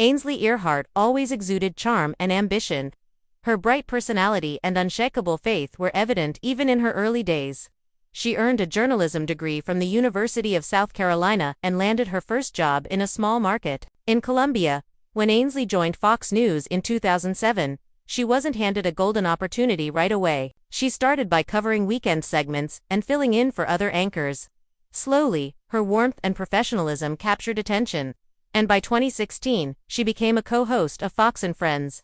Ainsley Earhardt always exuded charm and ambition. Her bright personality and unshakable faith were evident even in her early days. She earned a journalism degree from the University of South Carolina and landed her first job in a small market in Columbia. When Ainsley joined Fox News in 2007, she wasn't handed a golden opportunity right away. She started by covering weekend segments and filling in for other anchors. Slowly, her warmth and professionalism captured attention, and by 2016, she became a co-host of Fox and Friends.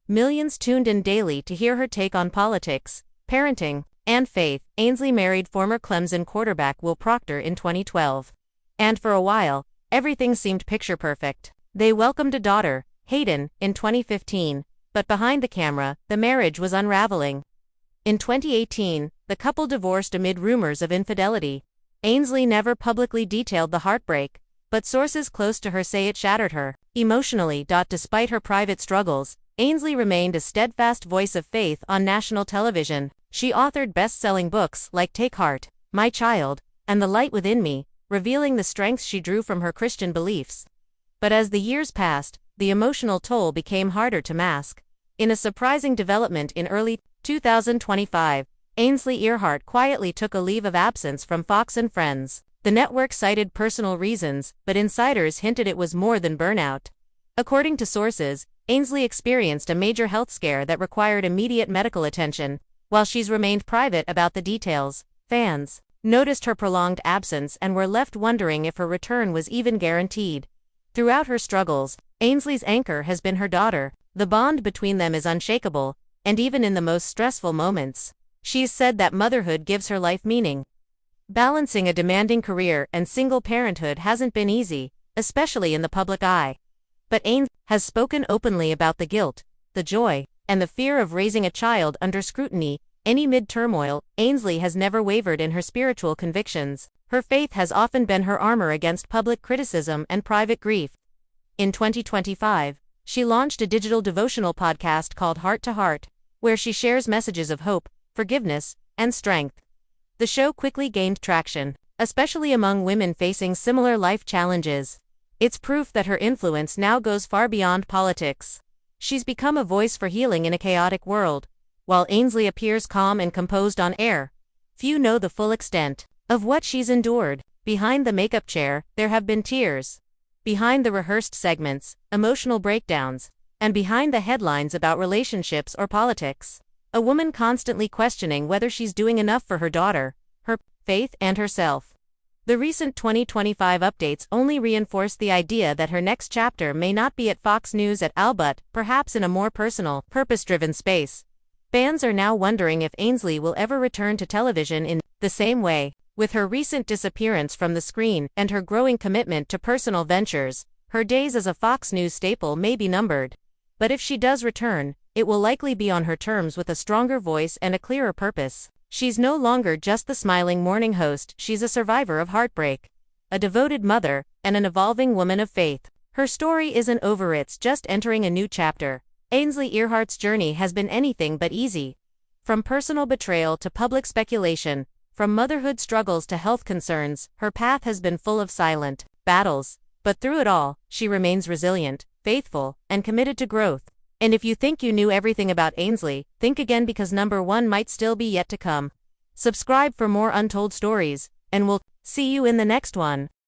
Millions tuned in daily to hear her take on politics, parenting, and faith. Ainsley married former Clemson quarterback Will Proctor in 2012. And for a while, everything seemed picture-perfect. They welcomed a daughter, Hayden, in 2015, but behind the camera, the marriage was unraveling. In 2018, the couple divorced amid rumors of infidelity. Ainsley never publicly detailed the heartbreak, but sources close to her say it shattered her emotionally. Despite her private struggles, Ainsley remained a steadfast voice of faith on national television. She authored best-selling books like Take Heart, My Child, and The Light Within Me, revealing the strength she drew from her Christian beliefs. But as the years passed, the emotional toll became harder to mask. In a surprising development in early 2025, Ainsley Earhardt quietly took a leave of absence from Fox and Friends. The network cited personal reasons, but insiders hinted it was more than burnout. According to sources, Ainsley experienced a major health scare that required immediate medical attention. While she's remained private about the details, fans noticed her prolonged absence and were left wondering if her return was even guaranteed. Throughout her struggles, Ainsley's anchor has been her daughter. The bond between them is unshakable, and even in the most stressful moments, she's said that motherhood gives her life meaning. Balancing a demanding career and single parenthood hasn't been easy, especially in the public eye. But Ainsley has spoken openly about the guilt, the joy, and the fear of raising a child under scrutiny. Amid turmoil, Ainsley has never wavered in her spiritual convictions. Her faith has often been her armor against public criticism and private grief. In 2025, she launched a digital devotional podcast called Heart to Heart, where she shares messages of hope, forgiveness, and strength. The show quickly gained traction, especially among women facing similar life challenges. It's proof that her influence now goes far beyond politics. She's become a voice for healing in a chaotic world. While Ainsley appears calm and composed on air, few know the full extent of what she's endured. Behind the makeup chair, there have been tears. Behind the rehearsed segments, emotional breakdowns, and behind the headlines about relationships or politics, a woman constantly questioning whether she's doing enough for her daughter, her faith, and herself. The recent 2025 updates only reinforce the idea that her next chapter may not be at Fox News at all, but perhaps in a more personal, purpose-driven space. Fans are now wondering if Ainsley will ever return to television in the same way. With her recent disappearance from the screen and her growing commitment to personal ventures, her days as a Fox News staple may be numbered. But if she does return, it will likely be on her terms with a stronger voice and a clearer purpose. She's no longer just the smiling morning host, she's a survivor of heartbreak, a devoted mother, and an evolving woman of faith. Her story isn't over, it's just entering a new chapter. Ainsley Earhardt's journey has been anything but easy. From personal betrayal to public speculation, from motherhood struggles to health concerns, her path has been full of silent battles. But through it all, she remains resilient, faithful, and committed to growth. And if you think you knew everything about Ainsley, think again, because number one might still be yet to come. Subscribe for more untold stories, and we'll see you in the next one.